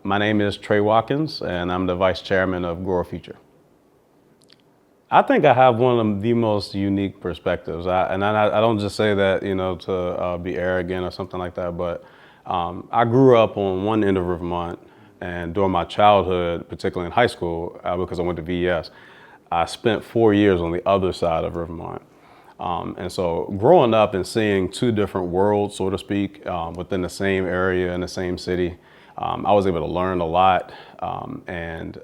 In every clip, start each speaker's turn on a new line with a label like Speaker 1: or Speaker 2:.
Speaker 1: My name is Trae Watkins, and I'm the vice chairman of Grow Future. I think I have one of the most unique perspectives. I don't just say that, to be arrogant or something like that, but I grew up on one end of Vermont, and during my childhood, particularly in high school, because I went to VES, I spent 4 years on the other side of Vermont. And so growing up and seeing two different worlds, so to speak, within the same area in the same city, I was able to learn a lot. And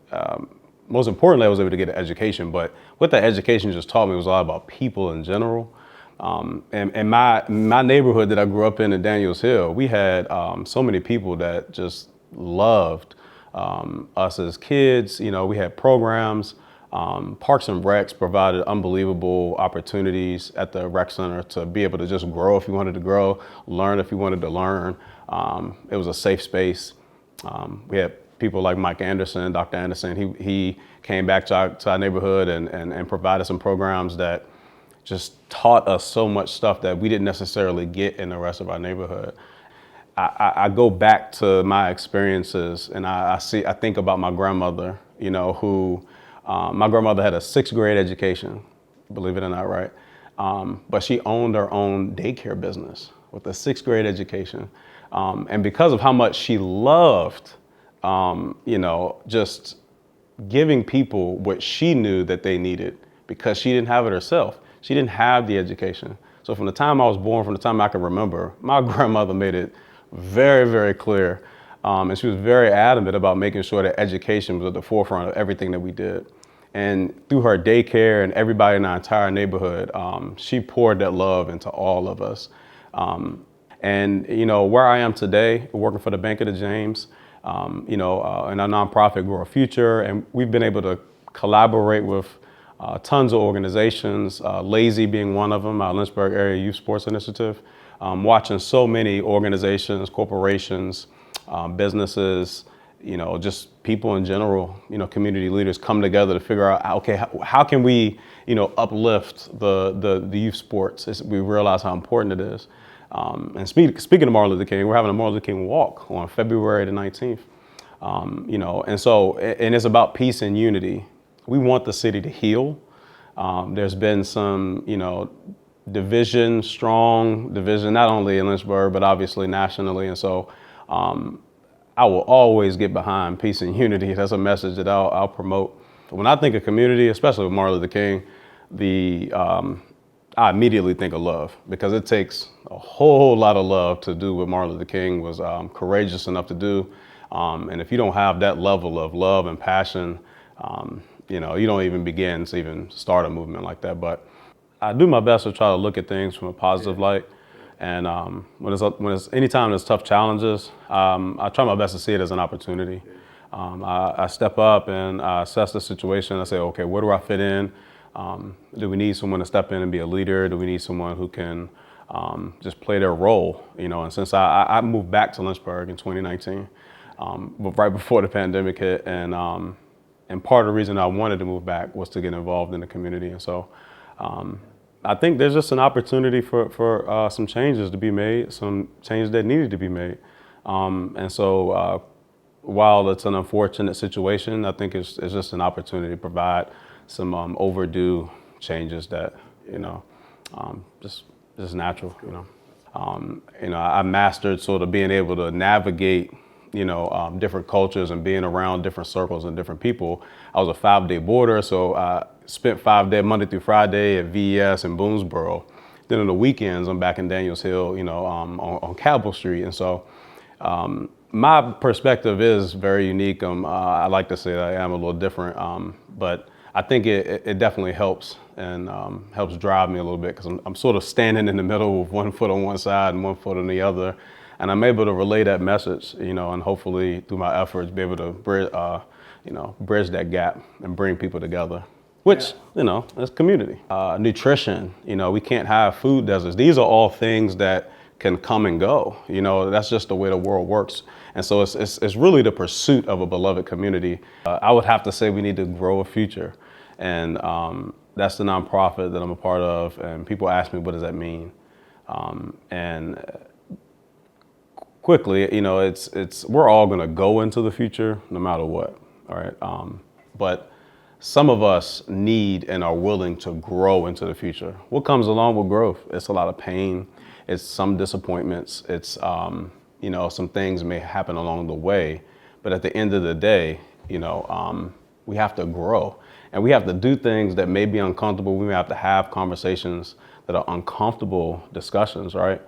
Speaker 1: most importantly, I was able to get an education. But what that education just taught me was a lot about people in general. And my neighborhood that I grew up in Daniels Hill, we had so many people that just loved us as kids. We had programs. Parks and Recs provided unbelievable opportunities at the rec center to be able to just grow if you wanted to grow, learn if you wanted to learn. It was a safe space. We had people like Mike Anderson, Dr. Anderson. He came back to our neighborhood and provided some programs that just taught us so much stuff that we didn't necessarily get in the rest of our neighborhood. I go back to my experiences and I think about my grandmother, who my grandmother had a 6th grade education, believe it or not, right? But she owned her own daycare business with a 6th grade education. And because of how much she loved, just giving people what she knew that they needed because she didn't have it herself. She didn't have the education. So from the time I was born, from the time I can remember, my grandmother made it very, very clear. And she was very adamant about making sure that education was at the forefront of everything that we did. And through her daycare and everybody in our entire neighborhood, she poured that love into all of us. And where I am today, working for the Bank of the James, in our nonprofit Grow Future, and we've been able to collaborate with tons of organizations, Lazy being one of them, our Lynchburg Area Youth Sports Initiative, watching so many organizations, corporations, businesses, just people in general, community leaders come together to figure out, okay, how can we, uplift the youth sports? We realize how important it is. And speaking of Martin Luther King, we're having a Martin Luther King walk on February the 19th. And it's about peace and unity. We want the city to heal. There's been some, strong division, not only in Lynchburg, but obviously nationally. And so I will always get behind peace and unity. That's a message that I'll promote. When I think of community, especially with Martin Luther King, I immediately think of love because it takes a whole lot of love to do what Martin Luther King was courageous enough to do. And if you don't have that level of love and passion, you don't even begin to even start a movement like that. But I do my best to try to look at things from a positive light. And anytime there's tough challenges, I try my best to see it as an opportunity. I step up and I assess the situation. I say, okay, where do I fit in? Do we need someone to step in and be a leader? Do we need someone who can just play their role? And since I moved back to Lynchburg in 2019, right before the pandemic hit, and part of the reason I wanted to move back was to get involved in the community. And so I think there's just an opportunity for some changes to be made, some changes that needed to be made. And so while it's an unfortunate situation, I think it's just an opportunity to provide some overdue changes that, just natural, I mastered sort of being able to navigate, different cultures and being around different circles and different people. I was a 5-day boarder, so I spent 5 days, Monday through Friday at VES in Boonesboro. Then on the weekends, I'm back in Daniels Hill, on Cabell Street. And so my perspective is very unique. I like to say that I am a little different, but I think it definitely helps and helps drive me a little bit because I'm sort of standing in the middle with one foot on one side and one foot on the other. And I'm able to relay that message, and hopefully through my efforts be able to bridge that gap and bring people together, which, is community. Nutrition, we can't have food deserts. These are all things that can come and go. That's just the way the world works. And so it's really the pursuit of a beloved community. I would have to say we need to grow a future. And that's the nonprofit that I'm a part of. And people ask me, what does that mean? And quickly, we're all going to go into the future no matter what. All right. But some of us need and are willing to grow into the future. What comes along with growth? It's a lot of pain. It's some disappointments. It's, some things may happen along the way. But at the end of the day, we have to grow. And we have to do things that may be uncomfortable. We may have to have conversations that are uncomfortable discussions, right?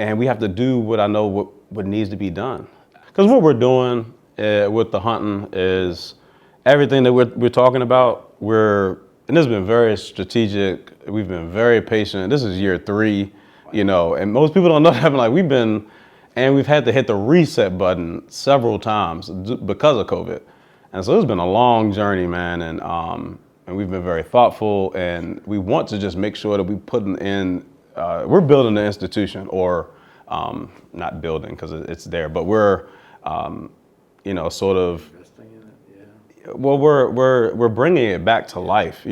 Speaker 1: And we have to do what I know what needs to be done. Because what we're doing with the hunting is everything that we're talking about. And this has been very strategic. We've been very patient. This is year 3, and most people don't know that. Like we've had to hit the reset button several times because of COVID. And so it's been a long journey, man. And we've been very thoughtful, and we want to just make sure that we we're building an institution, or not building because it's there, but we're, sort of, investing in it, yeah. Well, we're bringing it back to life,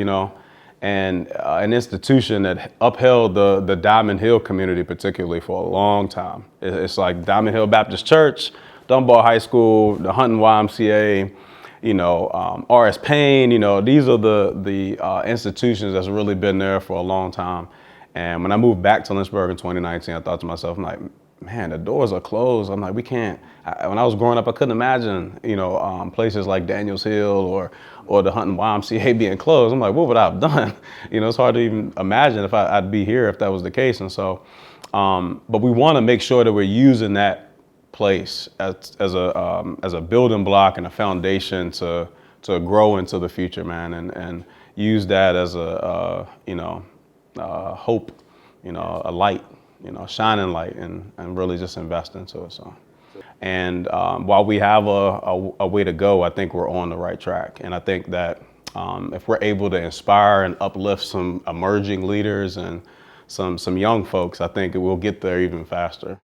Speaker 1: and an institution that upheld the Diamond Hill community particularly for a long time. It's like Diamond Hill Baptist Church, Dunbar High School, the Hunting YMCA, R.S. Payne, these are the institutions that's really been there for a long time. And when I moved back to Lynchburg in 2019, I thought to myself, I'm like, man, the doors are closed. I'm like, we can't. When I was growing up, I couldn't imagine, places like Daniels Hill or the Hunting YMCA being closed. I'm like, what would I have done? It's hard to even imagine if I'd be here if that was the case. And so, but we want to make sure that we're using that place as a building block and a foundation to grow into the future, man, and use that as a hope, a light, shining light, and really just invest into it. So, and while we have a way to go, I think we're on the right track. And I think that if we're able to inspire and uplift some emerging leaders and some young folks, I think it will get there even faster.